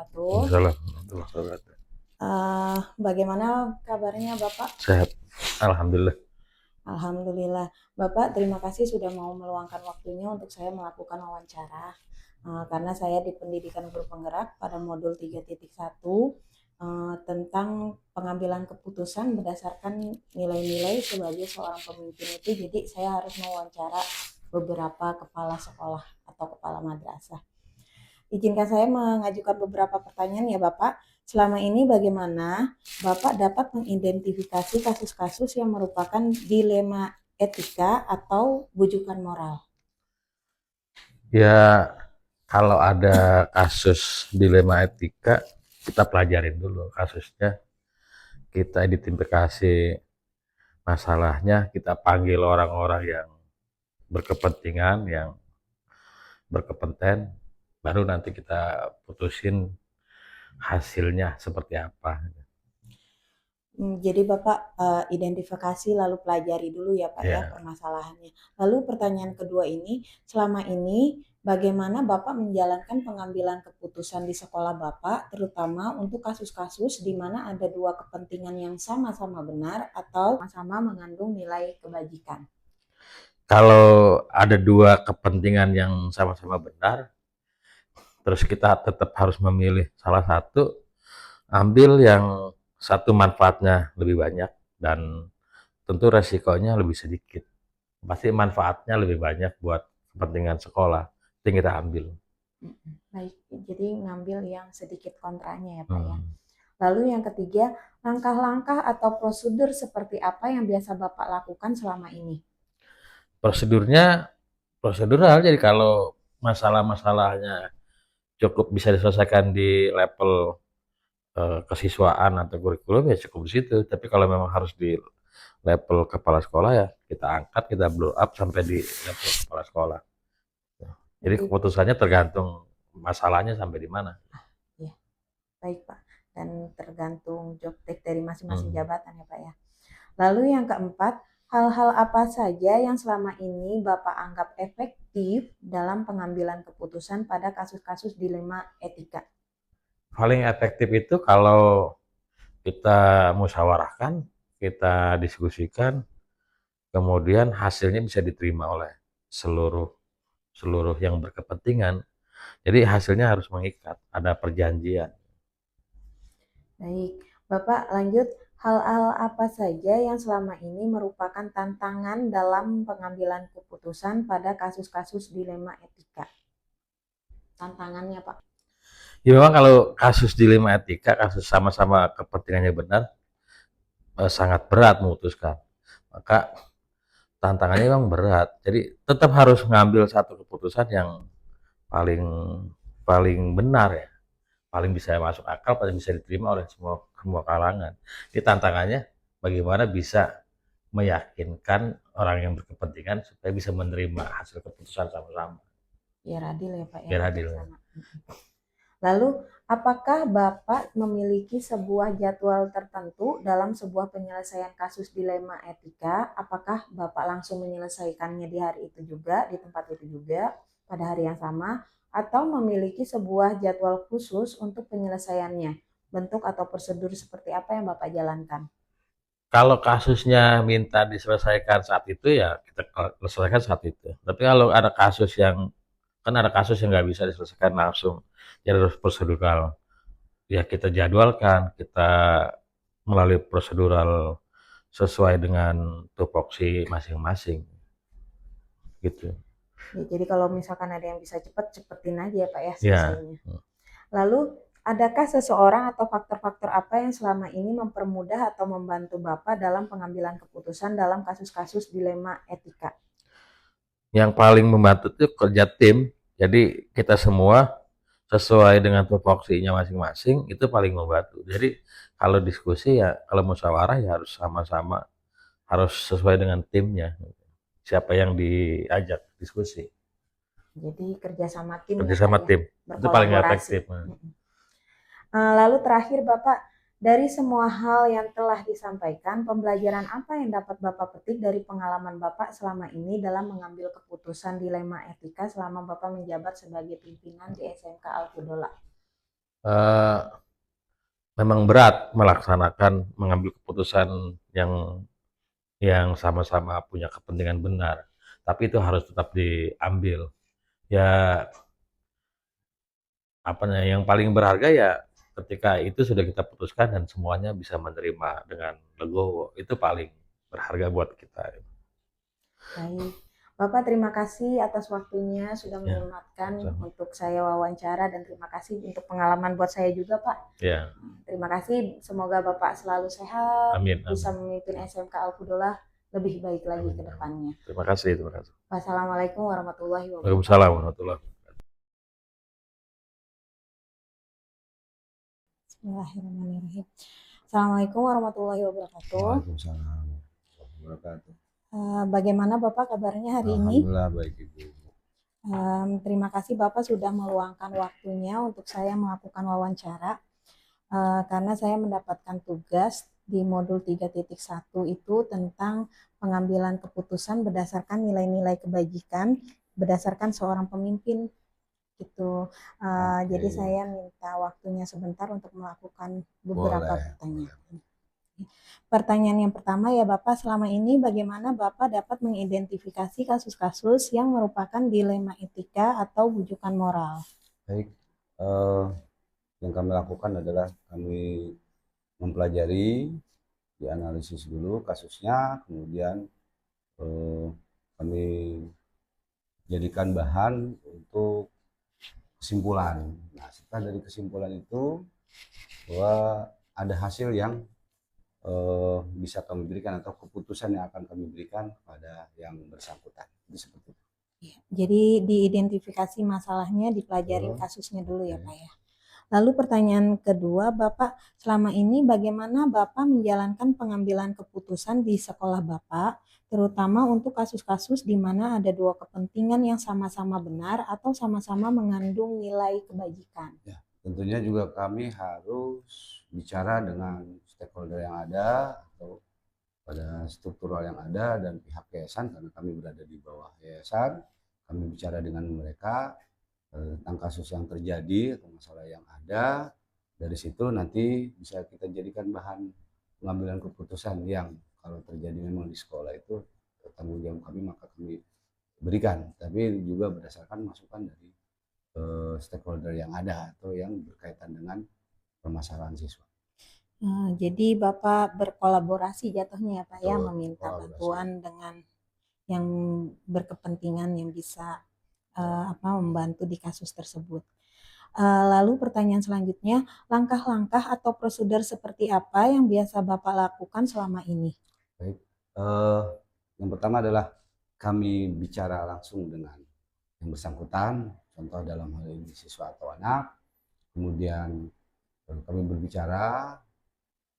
wabarakatuh. Waalaikumsalam warahmatullahi wabarakatuh. Bagaimana kabarnya Bapak? Sehat, alhamdulillah. Alhamdulillah. Bapak, terima kasih sudah mau meluangkan waktunya untuk saya melakukan wawancara. Karena saya di Pendidikan Guru Penggerak pada modul 3.1 tentang pengambilan keputusan berdasarkan nilai-nilai sebagai seorang pemimpin itu. Jadi saya harus mewawancara beberapa kepala sekolah atau kepala madrasah. Izinkan saya mengajukan beberapa pertanyaan ya Bapak. Selama ini bagaimana Bapak dapat mengidentifikasi kasus-kasus yang merupakan dilema etika atau bujukan moral? Ya, kalau ada kasus dilema etika, kita pelajarin dulu kasusnya, kita identifikasi masalahnya, kita panggil orang-orang yang berkepentingan, yang berkompeten, baru nanti kita putusin hasilnya seperti apa. Jadi Bapak identifikasi lalu pelajari dulu ya Pak ya Ya, permasalahannya. Lalu pertanyaan kedua ini, selama ini bagaimana Bapak menjalankan pengambilan keputusan di sekolah Bapak, terutama untuk kasus-kasus di mana ada dua kepentingan yang sama-sama benar atau sama-sama mengandung nilai kebajikan? kalau ada dua kepentingan yang sama-sama benar, terus kita tetap harus memilih salah satu, ambil yang satu manfaatnya lebih banyak dan tentu resikonya lebih sedikit. Pasti manfaatnya lebih banyak buat kepentingan sekolah, yang kita ambil. Baik, jadi ngambil yang sedikit kontranya ya Pak ya. Hmm. Lalu yang ketiga, langkah-langkah atau prosedur seperti apa yang biasa Bapak lakukan selama ini? Prosedurnya prosedural, jadi kalau masalah-masalahnya cukup bisa diselesaikan di level kesiswaan atau kurikulum ya cukup di situ. Tapi kalau memang harus di level kepala sekolah ya kita angkat, kita blow up sampai di level kepala sekolah. Jadi Jadi, keputusannya tergantung masalahnya sampai di mana. ya, baik Pak. Dan tergantung job desk dari masing-masing Hmm. jabatan ya Pak ya. Lalu yang keempat, hal-hal apa saja yang selama ini Bapak anggap efektif dalam pengambilan keputusan pada kasus-kasus dilema etika? Paling efektif itu kalau kita musyawarahkan, kita diskusikan, kemudian hasilnya bisa diterima oleh seluruh seluruh yang berkepentingan. Jadi hasilnya harus mengikat, ada perjanjian. Baik, Bapak lanjut, hal-hal apa saja yang selama ini merupakan tantangan dalam pengambilan keputusan pada kasus-kasus dilema etika? Tantangannya Pak. Ya memang kalau kasus dilema etika, kasus sama-sama kepentingannya benar, sangat berat memutuskan. Maka tantangannya memang berat. Jadi tetap harus mengambil satu keputusan yang paling paling benar ya, paling bisa masuk akal, paling bisa diterima oleh semua semua kalangan. Ini tantangannya bagaimana bisa meyakinkan orang yang berkepentingan supaya bisa menerima hasil keputusan sama-sama, Biar adil ya Pak ya, biar adil. bijaksana. Lalu, apakah Bapak memiliki sebuah jadwal tertentu dalam sebuah penyelesaian kasus dilema etika? Apakah Bapak langsung menyelesaikannya di hari itu juga, di tempat itu juga, pada hari yang sama, atau memiliki sebuah jadwal khusus untuk penyelesaiannya? Bentuk atau prosedur seperti apa yang Bapak jalankan? Kalau kasusnya minta diselesaikan saat itu ya kita selesaikan saat itu. Tapi kalau ada kasus yang kan ada kasus yang nggak bisa diselesaikan langsung, ya harus prosedural. Ya kita jadwalkan, kita melalui prosedural sesuai dengan tupoksi masing-masing, gitu. Ya, jadi kalau misalkan ada yang bisa cepat, cepetin aja ya Pak ya Ya, selesainya. Lalu, adakah seseorang atau faktor-faktor apa yang selama ini mempermudah atau membantu Bapak dalam pengambilan keputusan dalam kasus-kasus dilema etika? yang paling membantu itu kerja tim. Jadi kita semua sesuai dengan tupoksinya masing-masing itu paling membantu. Jadi kalau diskusi ya, kalau musyawarah ya harus sama-sama, harus sesuai dengan timnya. Siapa yang diajak diskusi, Jadi kerjasama tim ya Pak kerjasama ya, tim itu paling berkolaborasi. efektif. Lalu terakhir Bapak, dari semua hal yang telah disampaikan, pembelajaran apa yang dapat Bapak petik dari pengalaman Bapak selama ini dalam mengambil keputusan dilema etika selama Bapak menjabat sebagai pimpinan di SMK Al-Fudola? eee, memang berat mengambil keputusan yang sama-sama punya kepentingan benar, tapi itu harus tetap diambil. Ya, apa namanya, yang paling berharga ya ketika itu sudah kita putuskan dan semuanya bisa menerima dengan legowo, itu paling berharga buat kita. Baik. Bapak terima kasih atas waktunya sudah Ya, menyempatkan sama. untuk saya wawancara dan terima kasih untuk pengalaman buat saya juga, Pak. Ya, Terima kasih. Semoga Bapak selalu sehat, amin, bisa amin. memimpin SMK Al-Fudullah lebih baik lagi Amin, ke amin. depannya. Terima kasih, terima kasih. Wassalamualaikum warahmatullahi Waalaikumsalam wabarakatuh. warahmatullahi. Bismillahirrahmanirrahim. Assalamualaikum warahmatullahi wabarakatuh. Waalaikumsalam warahmatullahi wabarakatuh. Bagaimana Bapak kabarnya hari ini? Alhamdulillah baik Ibu. Terima kasih Bapak sudah meluangkan waktunya untuk saya melakukan wawancara. Karena saya mendapatkan tugas di modul 3.1 itu tentang pengambilan keputusan berdasarkan nilai-nilai kebajikan berdasarkan seorang pemimpin gitu. Jadi Oke, saya minta waktunya sebentar untuk melakukan beberapa boleh, boleh. pertanyaan. Pertanyaan yang pertama ya Bapak, selama ini bagaimana Bapak dapat mengidentifikasi kasus-kasus yang merupakan dilema etika atau bujukan moral? Baik, eh, yang kami lakukan adalah kami mempelajari, dianalisis dulu kasusnya, kemudian eh, kami jadikan bahan untuk kesimpulan. Nah, setelah dari kesimpulan itu bahwa ada hasil yang bisa kami berikan atau keputusan yang akan kami berikan kepada yang bersangkutan. Itu seperti itu. Iya, jadi diidentifikasi masalahnya, dipelajarin Betul. kasusnya dulu ya Oke. Pak ya. Lalu pertanyaan kedua, Bapak selama ini bagaimana Bapak menjalankan pengambilan keputusan di sekolah Bapak, terutama untuk kasus-kasus di mana ada dua kepentingan yang sama-sama benar atau sama-sama mengandung nilai kebajikan? Ya, tentunya juga kami harus bicara dengan stakeholder yang ada atau pada struktural yang ada dan pihak yayasan karena kami berada di bawah yayasan. Kami bicara dengan mereka tentang kasus yang terjadi atau masalah yang ada. Dari situ nanti bisa kita jadikan bahan pengambilan keputusan yang kalau terjadi memang di sekolah itu tanggung jawab kami maka kami berikan. Tapi juga berdasarkan masukan dari stakeholder yang ada atau yang berkaitan dengan permasalahan siswa. Jadi Bapak berkolaborasi jatuhnya ya Pak ya, Betul, meminta kolaborasi. bantuan dengan yang berkepentingan yang bisa membantu di kasus tersebut. Lalu pertanyaan selanjutnya, langkah-langkah atau prosedur seperti apa yang biasa Bapak lakukan selama ini? Baik, eh, yang pertama adalah kami bicara langsung dengan yang bersangkutan, contoh dalam hal ini siswa atau anak. Kemudian kami berbicara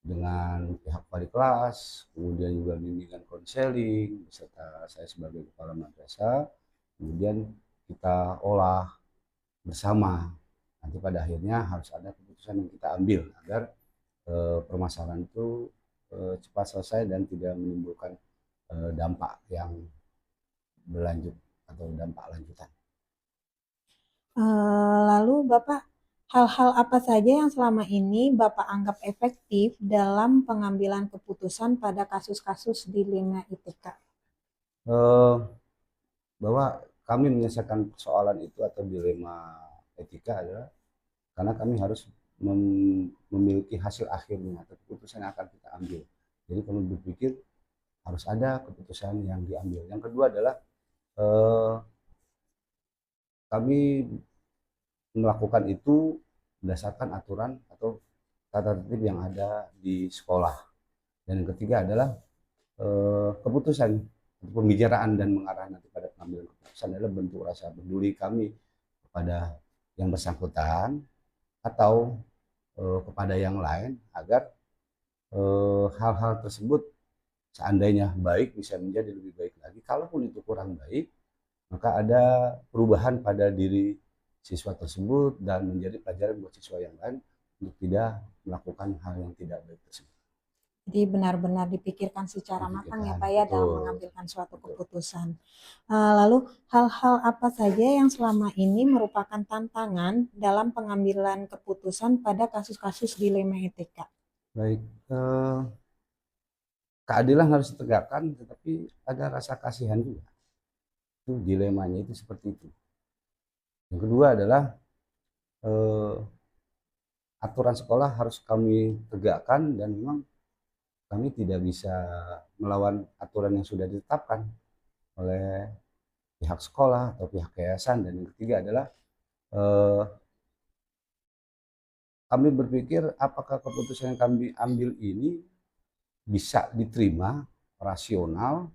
dengan pihak wali kelas, kemudian juga bimbingan konseling, beserta saya sebagai kepala madrasah. Kemudian kita olah bersama. Nanti pada akhirnya harus ada keputusan yang kita ambil agar permasalahan itu cepat selesai dan tidak menimbulkan dampak yang berlanjut atau dampak lanjutan. Lalu Bapak, hal-hal apa saja yang selama ini Bapak anggap efektif dalam pengambilan keputusan pada kasus-kasus dilema ITK? Eh, bahwa kami menyelesaikan persoalan itu atau dilema etika adalah karena kami harus memiliki hasil akhirnya atau keputusan yang akan kita ambil. Jadi kami berpikir harus ada keputusan yang diambil. Yang kedua adalah eh, kami melakukan itu berdasarkan aturan atau tata tertib yang ada di sekolah. Dan yang ketiga adalah keputusan pembicaraan dan mengarah nanti pada pengambilan keputusan adalah bentuk rasa peduli kami kepada yang bersangkutan atau kepada yang lain agar hal-hal tersebut seandainya baik bisa menjadi lebih baik lagi. Kalaupun itu kurang baik, maka ada perubahan pada diri siswa tersebut dan menjadi pelajaran buat siswa yang lain untuk tidak melakukan hal yang tidak baik tersebut. Jadi benar-benar dipikirkan secara matang ya Dipikirkan, Pak ya dalam betul, mengambilkan suatu betul. keputusan. Lalu hal-hal apa saja yang selama ini merupakan tantangan dalam pengambilan keputusan pada kasus-kasus dilema etika? Baik, keadilan harus ditegakkan, tetapi ada rasa kasihan juga. Itu dilemanya itu seperti itu. Yang kedua adalah eh, aturan sekolah harus kami tegakkan dan memang kami tidak bisa melawan aturan yang sudah ditetapkan oleh pihak sekolah atau pihak yayasan. Dan yang ketiga adalah eh, kami berpikir apakah keputusan yang kami ambil ini bisa diterima rasional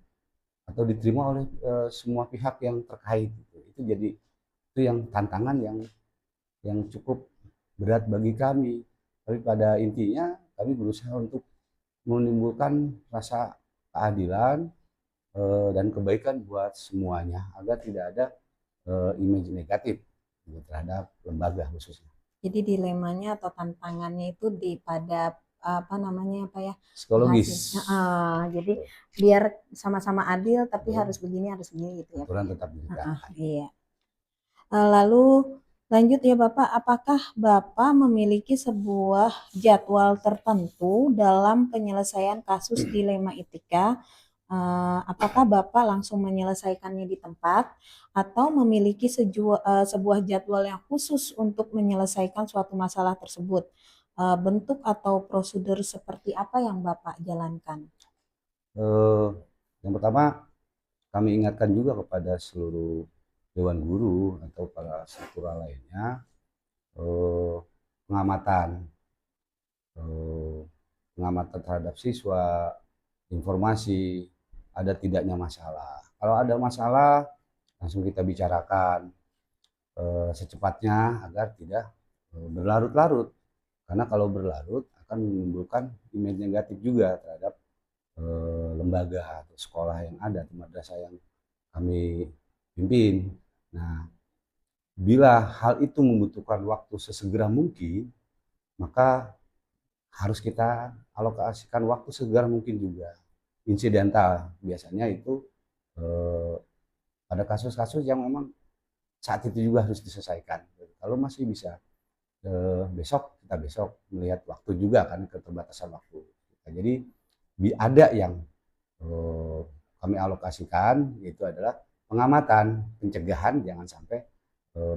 atau diterima oleh semua pihak yang terkait. Itu jadi itu yang tantangan yang cukup berat bagi kami. Tapi pada intinya kami berusaha untuk menimbulkan rasa keadilan dan kebaikan buat semuanya agar tidak ada image negatif terhadap lembaga khususnya. Jadi dilemanya atau tantangannya itu di pada apa namanya Pak ya Psikologis. jadi biar sama-sama adil tapi harus begini gitu ya Pak. Aturan tetap ditegakkan. Iya. Lalu lanjut ya Bapak, apakah Bapak memiliki sebuah jadwal tertentu dalam penyelesaian kasus dilema etika? Apakah Bapak langsung menyelesaikannya di tempat atau memiliki sebuah jadwal yang khusus untuk menyelesaikan suatu masalah tersebut? Bentuk atau prosedur seperti apa yang Bapak jalankan? Yang pertama kami ingatkan juga kepada seluruh dewan guru atau para struktural lainnya pengamatan pengamatan terhadap siswa, informasi, ada tidaknya masalah. Kalau ada masalah, langsung kita bicarakan secepatnya agar tidak berlarut-larut. Karena kalau berlarut akan menimbulkan image negatif juga terhadap lembaga atau sekolah yang ada, atau madrasah yang kami pimpin. Nah, bila hal itu membutuhkan waktu sesegera mungkin, maka harus kita alokasikan waktu segera mungkin juga. Insidental biasanya itu eh, pada kasus-kasus yang memang saat itu juga harus diselesaikan. Kalau masih bisa besok, kita besok melihat waktu juga kan keterbatasan waktu. Jadi ada yang kami alokasikan, yaitu adalah pengamatan, pencegahan jangan sampai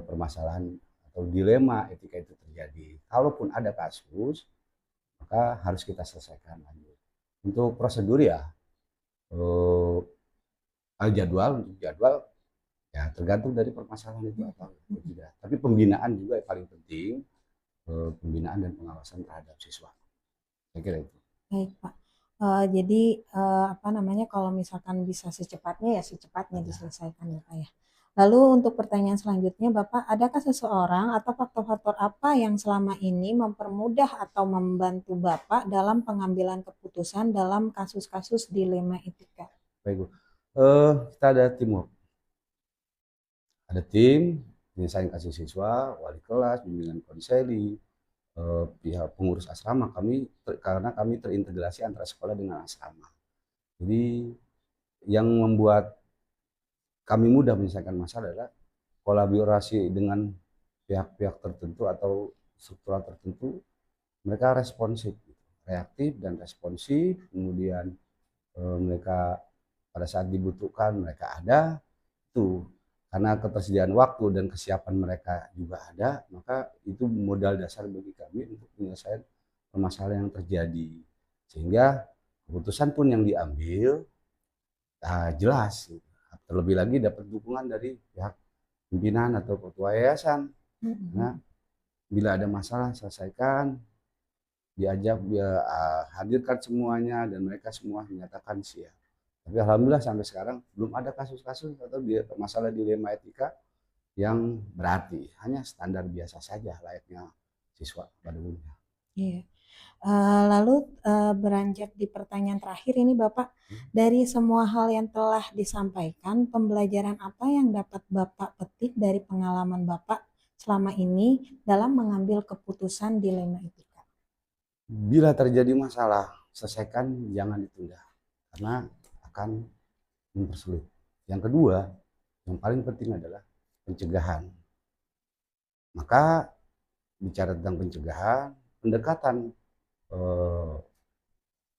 permasalahan atau dilema etika itu terjadi. Kalaupun ada kasus, maka harus kita selesaikan lanjut. Untuk prosedur ya, jadwal ya tergantung dari permasalahan itu apa tidak. Tapi pembinaan juga yang paling penting, pembinaan dan pengawasan terhadap siswa. Saya kira itu. Baik Pak. Jadi apa namanya kalau misalkan bisa secepatnya ya secepatnya diselesaikan ya Pak ya. Lalu untuk pertanyaan selanjutnya Bapak, adakah seseorang atau faktor-faktor apa yang selama ini mempermudah atau membantu Bapak dalam pengambilan keputusan dalam kasus-kasus dilema etika? Baik Bu. Kita ada teamwork. Ada tim penyelesaian kasus siswa, wali kelas, bimbingan konseli, pihak pengurus asrama karena kami terintegrasi antara sekolah dengan asrama. Jadi yang membuat kami mudah menyelesaikan masalah adalah kolaborasi dengan pihak-pihak tertentu atau struktural tertentu, mereka responsif, reaktif dan responsif, kemudian mereka pada saat dibutuhkan mereka ada, itu karena ketersediaan waktu dan kesiapan mereka juga ada, maka itu modal dasar bagi kami untuk menyelesaikan permasalahan yang terjadi. Sehingga keputusan pun yang diambil jelas. Terlebih lagi dapat dukungan dari pihak pimpinan atau ketua yayasan. Nah, bila ada masalah selesaikan, diajak hadirkan semuanya dan mereka semua menyatakan siap. Tapi alhamdulillah sampai sekarang belum ada kasus-kasus atau masalah dilema etika yang berarti, hanya standar biasa saja layaknya siswa pada umumnya. Iya. Lalu beranjak di pertanyaan terakhir ini Bapak, dari semua hal yang telah disampaikan, pembelajaran apa yang dapat Bapak petik dari pengalaman Bapak selama ini dalam mengambil keputusan dilema etika? Bila terjadi masalah selesaikan, jangan ditunda karena akan mempersulit. Yang kedua, yang paling penting adalah pencegahan. Maka bicara tentang pencegahan, pendekatan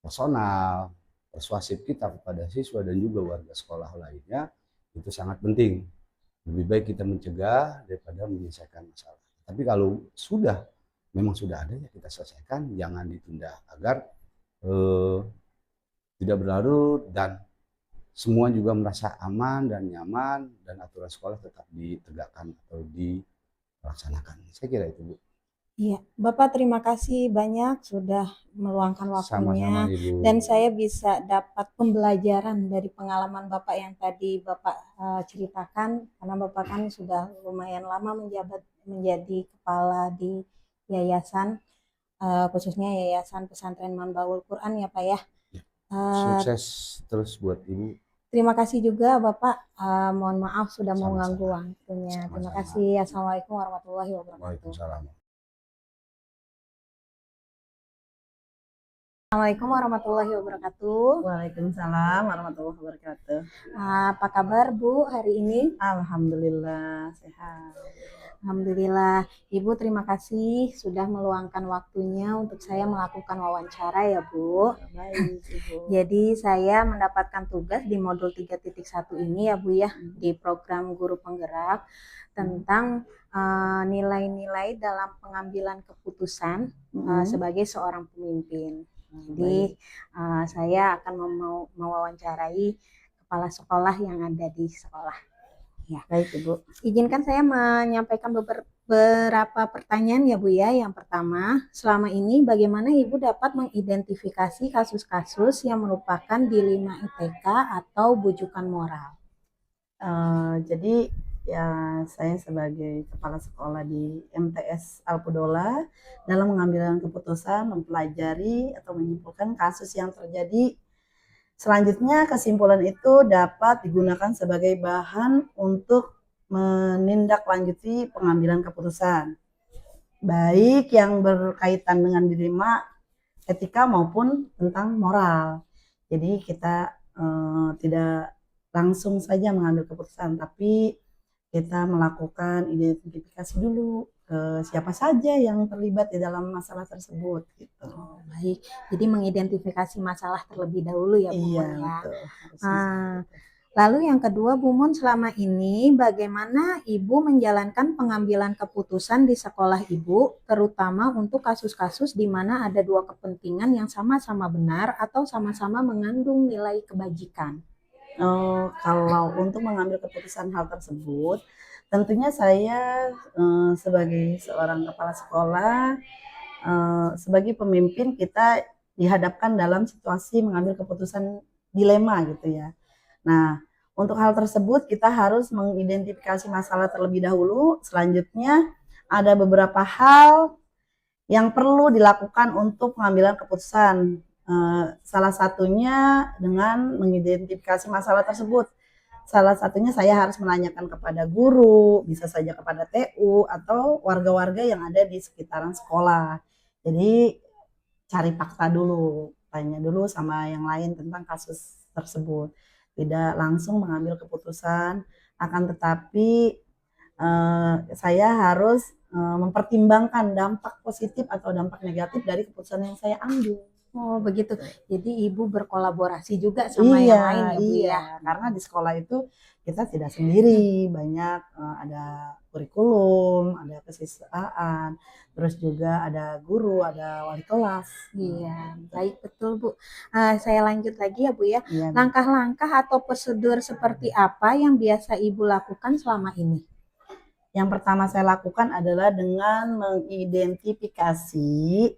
personal, persuasif kita kepada siswa dan juga warga sekolah lainnya itu sangat penting. Lebih baik kita mencegah daripada menyelesaikan masalah. Tapi kalau memang sudah ada, ya kita selesaikan, jangan ditunda agar tidak berlarut dan semua juga merasa aman dan nyaman dan aturan sekolah tetap ditegakkan atau dilaksanakan. Saya kira itu, Bu. Iya, Bapak terima kasih banyak sudah meluangkan Sama-sama, waktunya Ibu. dan saya bisa dapat pembelajaran dari pengalaman Bapak yang tadi Bapak ceritakan, karena Bapak kan sudah lumayan lama menjabat menjadi kepala di yayasan, khususnya Yayasan Pesantren Manbaul Quran ya Pak ya. Sukses terus buat Ibu. Terima kasih juga Bapak, mohon maaf sudah mengganggu Sama-sama. waktunya. Terima Sama-sama. kasih. Assalamualaikum warahmatullahi wabarakatuh. Waalaikumsalam. Assalamualaikum warahmatullahi wabarakatuh. Waalaikumsalam warahmatullahi wabarakatuh. Apa kabar Bu hari ini? Alhamdulillah sehat. Alhamdulillah. Ibu terima kasih sudah meluangkan waktunya untuk saya melakukan wawancara ya Bu. Baik Ibu. Jadi saya mendapatkan tugas di modul 3.1 ini ya Bu ya, di program guru penggerak tentang nilai-nilai dalam pengambilan keputusan sebagai seorang pemimpin. Jadi saya akan mewawancarai kepala sekolah yang ada di sekolah. Ya. Baik Ibu. Izinkan saya menyampaikan beberapa pertanyaan ya Bu ya. Yang pertama, selama ini bagaimana Ibu dapat mengidentifikasi kasus-kasus yang merupakan dilema ITK atau bujukan moral? Jadi ya saya sebagai kepala sekolah di MTS Alpudola dalam mengambil keputusan mempelajari atau menyimpulkan kasus yang terjadi. Selanjutnya kesimpulan itu dapat digunakan sebagai bahan untuk menindaklanjuti pengambilan keputusan, baik yang berkaitan dengan dilema etika maupun tentang moral. Jadi kita tidak langsung saja mengambil keputusan, tapi kita melakukan identifikasi dulu ke siapa saja yang terlibat di dalam masalah tersebut gitu. Baik, jadi mengidentifikasi masalah terlebih dahulu ya Bu Iya, ya. betul. Lalu yang kedua Bu Mun, selama ini bagaimana Ibu menjalankan pengambilan keputusan di sekolah Ibu, terutama untuk kasus-kasus di mana ada dua kepentingan yang sama-sama benar atau sama-sama mengandung nilai kebajikan? Kalau untuk mengambil keputusan hal tersebut, tentunya saya sebagai seorang kepala sekolah, sebagai pemimpin kita dihadapkan dalam situasi mengambil keputusan dilema gitu ya. Nah, untuk hal tersebut kita harus mengidentifikasi masalah terlebih dahulu. Selanjutnya ada beberapa hal yang perlu dilakukan untuk pengambilan keputusan. Salah satunya dengan mengidentifikasi masalah tersebut. Salah satunya saya harus menanyakan kepada guru, bisa saja kepada TU atau warga-warga yang ada di sekitaran sekolah. Jadi cari fakta dulu, tanya dulu sama yang lain tentang kasus tersebut. Tidak langsung mengambil keputusan, akan tetapi saya harus mempertimbangkan dampak positif atau dampak negatif dari keputusan yang saya ambil. Oh begitu, jadi Ibu berkolaborasi juga sama yang lain ya Bu ya? Karena di sekolah itu kita tidak sendiri, banyak ada kurikulum, ada kesiswaan, terus juga ada guru, ada wali kelas. Iya, baik betul Bu. Saya lanjut lagi ya Bu ya. Iya, Langkah-langkah atau prosedur seperti apa yang biasa Ibu lakukan selama ini? yang pertama saya lakukan adalah dengan mengidentifikasi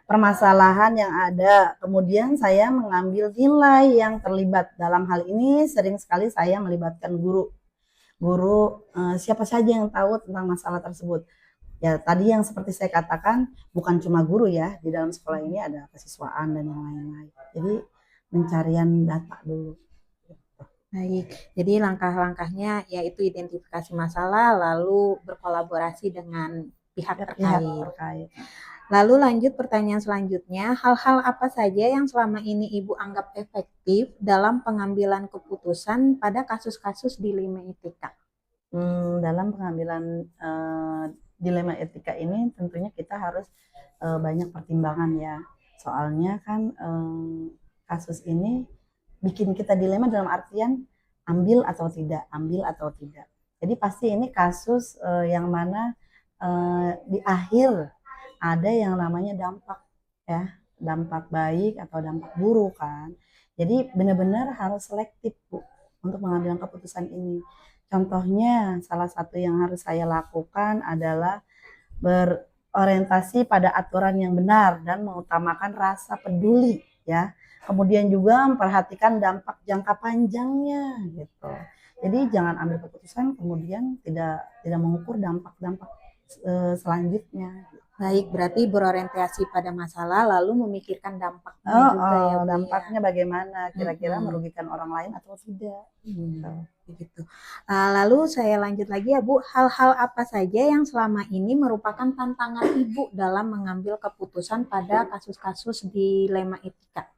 permasalahan yang ada. Kemudian saya mengambil nilai yang terlibat. Dalam hal ini sering sekali saya melibatkan guru. Guru siapa saja yang tahu tentang masalah tersebut. Ya tadi yang seperti saya katakan, bukan cuma guru ya, di dalam sekolah ini ada kesiswaan dan yang lain-lain. Jadi pencarian data dulu. Baik, jadi langkah-langkahnya yaitu identifikasi masalah lalu berkolaborasi dengan pihak terkait. Lalu lanjut pertanyaan selanjutnya, hal-hal apa saja yang selama ini Ibu anggap efektif dalam pengambilan keputusan pada kasus-kasus dilema etika? Dalam pengambilan dilema etika ini tentunya kita harus banyak pertimbangan ya. Soalnya kan kasus ini bikin kita dilema dalam artian ambil atau tidak, ambil atau tidak. Jadi pasti ini kasus yang mana di akhir ada yang namanya dampak ya, dampak baik atau dampak buruk kan. Jadi benar-benar harus selektif Bu untuk mengambil keputusan ini. Contohnya salah satu yang harus saya lakukan adalah berorientasi pada aturan yang benar dan mengutamakan rasa peduli ya. Kemudian juga memperhatikan dampak jangka panjangnya gitu. Jadi jangan ambil keputusan kemudian tidak mengukur dampak-dampak selanjutnya. Baik, berarti berorientasi pada masalah lalu memikirkan dampaknya Oh, juga ya Bu ya. dampaknya bagaimana? Kira-kira Mm-mm. merugikan orang lain atau tidak? Gitu. Begitu. Lalu saya lanjut lagi ya Bu, hal-hal apa saja yang selama ini merupakan tantangan Ibu dalam mengambil keputusan pada kasus-kasus dilema etika?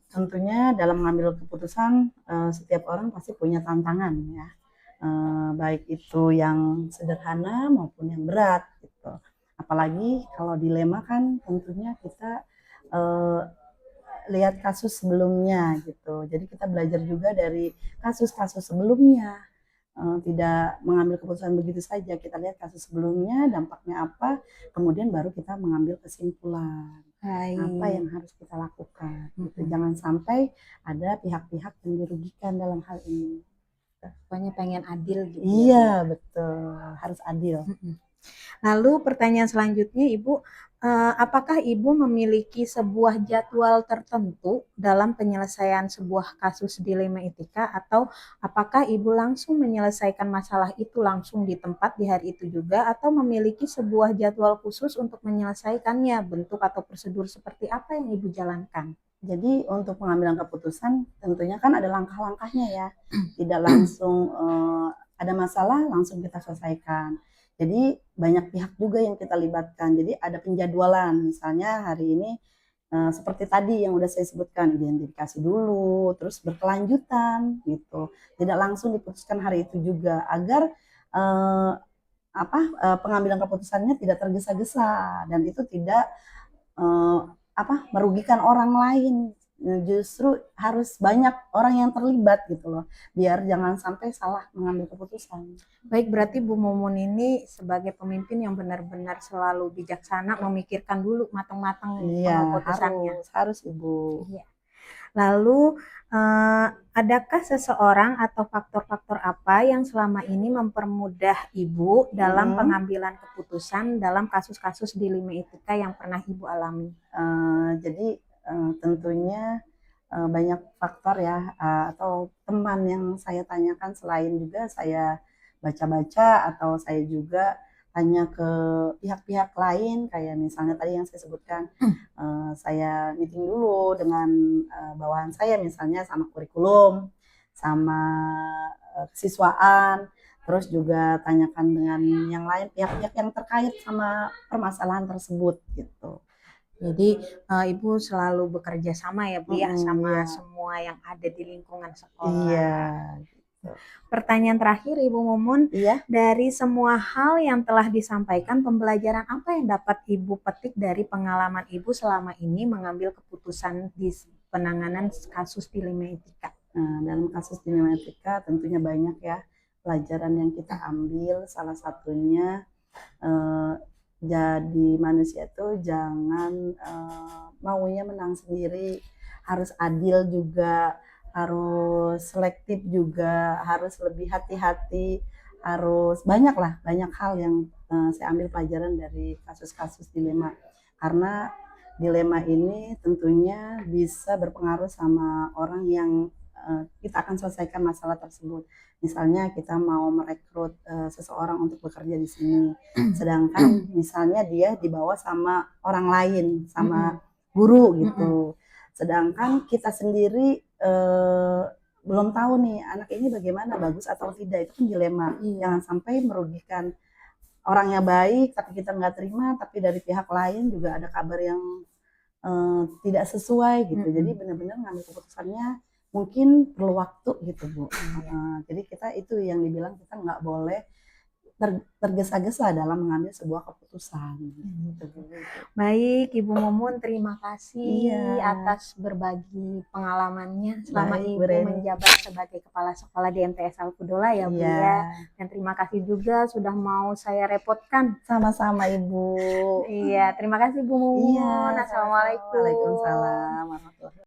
Tentunya dalam mengambil keputusan setiap orang pasti punya tantangan ya. Baik itu yang sederhana maupun yang berat gitu. Apalagi kalau dilema kan tentunya kita lihat kasus sebelumnya gitu. Jadi kita belajar juga dari kasus-kasus sebelumnya. Tidak mengambil keputusan begitu saja. Kita lihat kasus sebelumnya, dampaknya apa, kemudian baru kita mengambil kesimpulan. Apa yang harus kita lakukan. Gitu. Jangan sampai ada pihak-pihak yang dirugikan dalam hal ini. Pokoknya pengen adil gitu. Iya, betul. Harus adil. Lalu pertanyaan selanjutnya Ibu, apakah Ibu memiliki sebuah jadwal tertentu dalam penyelesaian sebuah kasus dilema etika atau apakah Ibu langsung menyelesaikan masalah itu langsung di tempat di hari itu juga atau memiliki sebuah jadwal khusus untuk menyelesaikannya, bentuk atau prosedur seperti apa yang Ibu jalankan? Jadi untuk pengambilan keputusan tentunya kan ada langkah-langkahnya ya. Tidak langsung ada masalah langsung kita selesaikan. Jadi banyak pihak juga yang kita libatkan. Jadi ada penjadwalan. Misalnya hari ini seperti tadi yang udah saya sebutkan, identifikasi dulu, terus berkelanjutan gitu. Tidak langsung diputuskan hari itu juga agar pengambilan keputusannya tidak tergesa-gesa dan itu tidak merugikan orang lain. Justru harus banyak orang yang terlibat gitu loh, biar jangan sampai salah mengambil keputusan. Baik, berarti Bu Mumun ini sebagai pemimpin yang benar-benar selalu bijaksana, memikirkan dulu matang-matang keputusannya. Harus Ibu. Iya. Lalu adakah seseorang atau faktor-faktor apa yang selama ini mempermudah Ibu dalam pengambilan keputusan dalam kasus-kasus dilema etika yang pernah Ibu alami? Jadi tentunya banyak faktor ya atau teman yang saya tanyakan selain juga saya baca-baca atau saya juga tanya ke pihak-pihak lain kayak misalnya tadi yang saya sebutkan saya meeting dulu dengan bawahan saya misalnya sama kurikulum sama kesiswaan terus juga tanyakan dengan yang lain pihak-pihak yang terkait sama permasalahan tersebut gitu. Jadi Ibu selalu bekerja sama ya Bu ya sama semua yang ada di lingkungan sekolah. Iya. Pertanyaan terakhir Ibu Mumun, dari semua hal yang telah disampaikan, pembelajaran apa yang dapat Ibu petik dari pengalaman Ibu selama ini mengambil keputusan di penanganan kasus dilema etika? Nah, dalam kasus dilema etika tentunya banyak ya pelajaran yang kita ambil. Salah satunya jadi manusia itu jangan maunya menang sendiri, harus adil juga, harus selektif juga, harus lebih hati-hati, harus banyak hal yang saya ambil pelajaran dari kasus-kasus dilema. Karena dilema ini tentunya bisa berpengaruh sama orang yang kita akan selesaikan masalah tersebut. Misalnya kita mau merekrut seseorang untuk bekerja di sini, sedangkan misalnya dia dibawa sama orang lain, sama guru gitu. Sedangkan kita sendiri belum tahu nih anak ini bagaimana bagus atau tidak, itu kan dilema. Jangan sampai merugikan orangnya baik tapi kita nggak terima, tapi dari pihak lain juga ada kabar yang tidak sesuai gitu. Jadi benar-benar ngambil keputusannya mungkin perlu waktu gitu Bu. Jadi kita itu yang dibilang kita nggak boleh tergesa-gesa dalam mengambil sebuah keputusan. Gitu, Bu. Baik, Ibu Mumun, terima kasih Iya. atas berbagi pengalamannya selama Baik, Bu Ibu Reni. menjabat sebagai kepala sekolah di MTS Al-Fudola ya Bu Iya. ya. Dan terima kasih juga sudah mau saya repotkan. Sama-sama Ibu. Iya, terima kasih Bu Mumun. Iya, Assalamualaikum. Waalaikumsalam warahmatullahi wabarakatuh.